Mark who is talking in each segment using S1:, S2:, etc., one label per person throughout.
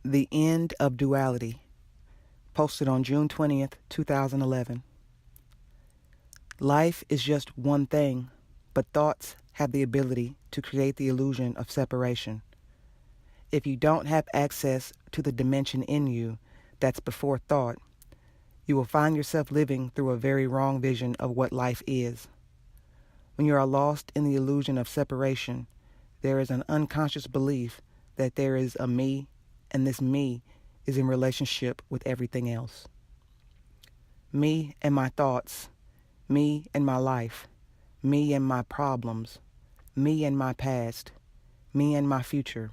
S1: The End of Duality, posted on June 20th, 2011. Life is just one thing, but thoughts have the ability to create the illusion of separation. If you don't have access to the dimension in you that's before thought, you will find yourself living through a very wrong vision of what life is. When you are lost in the illusion of separation, there is an unconscious belief that there is a me, and this me is in relationship with everything else. Me and my thoughts, me and my life, me and my problems, me and my past, me and my future.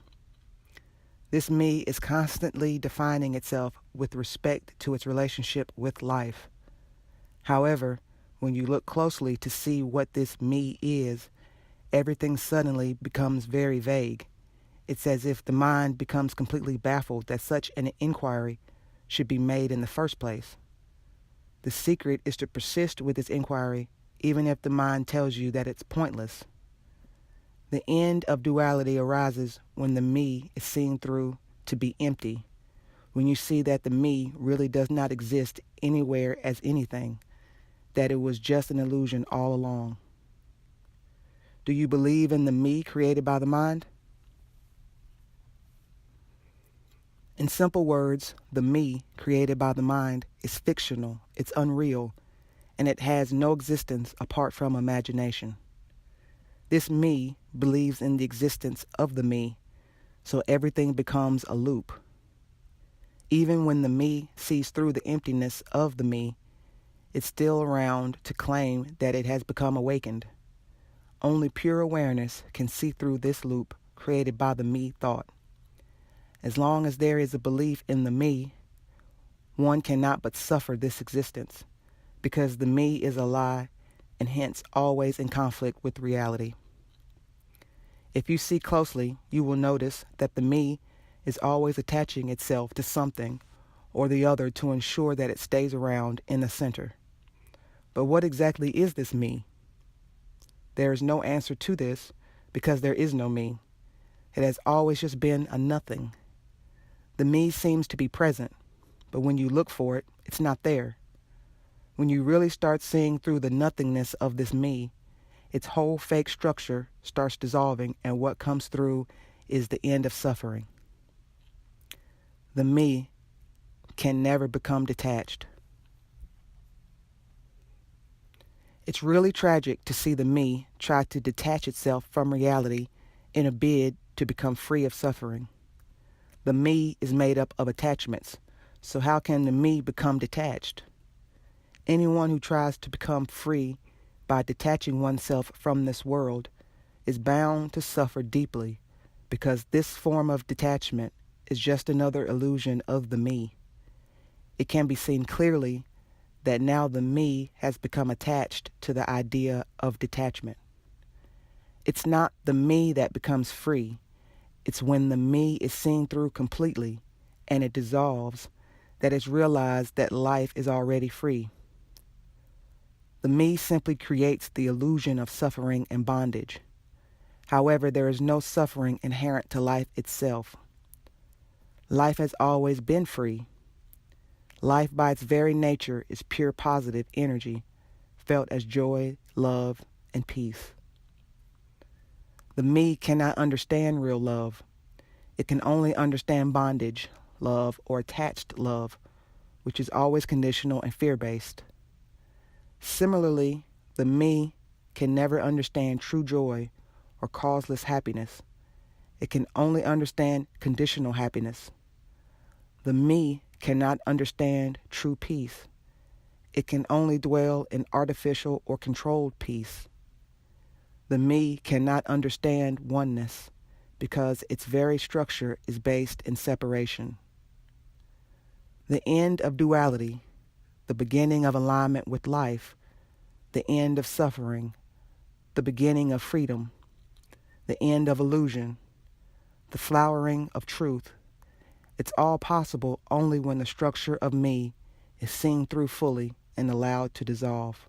S1: This me is constantly defining itself with respect to its relationship with life. However, when you look closely to see what this me is, everything suddenly becomes very vague. It's as if the mind becomes completely baffled that such an inquiry should be made in the first place. The secret is to persist with this inquiry, even if the mind tells you that it's pointless. The end of duality arises when the me is seen through to be empty, when you see that the me really does not exist anywhere as anything, that it was just an illusion all along. Do you believe in the me created by the mind? In simple words, the me created by the mind is fictional, it's unreal, and it has no existence apart from imagination. This me believes in the existence of the me, so everything becomes a loop. Even when the me sees through the emptiness of the me, it's still around to claim that it has become awakened. Only pure awareness can see through this loop created by the me thought. As long as there is a belief in the me, one cannot but suffer this existence, because the me is a lie and hence always in conflict with reality. If you see closely, you will notice that the me is always attaching itself to something or the other to ensure that it stays around in the center. But what exactly is this me? There is no answer to this because there is no me. It has always just been a nothing. The me seems to be present, but when you look for it, it's not there. When you really start seeing through the nothingness of this me, its whole fake structure starts dissolving, and what comes through is the end of suffering. The me can never become detached. It's really tragic to see the me try to detach itself from reality in a bid to become free of suffering. The me is made up of attachments, so how can the me become detached? Anyone who tries to become free by detaching oneself from this world is bound to suffer deeply, because this form of detachment is just another illusion of the me. It can be seen clearly that now the me has become attached to the idea of detachment. It's not the me that becomes free. It's when the me is seen through completely and it dissolves that it's realized that life is already free. The me simply creates the illusion of suffering and bondage. However, there is no suffering inherent to life itself. Life has always been free. Life by its very nature is pure positive energy, felt as joy, love, and peace. The me cannot understand real love. It can only understand bondage, love, or attached love, which is always conditional and fear-based. Similarly, the me can never understand true joy or causeless happiness. It can only understand conditional happiness. The me cannot understand true peace. It can only dwell in artificial or controlled peace. The me cannot understand oneness because its very structure is based in separation. The end of duality, the beginning of alignment with life, the end of suffering, the beginning of freedom, the end of illusion, the flowering of truth. It's all possible only when the structure of me is seen through fully and allowed to dissolve.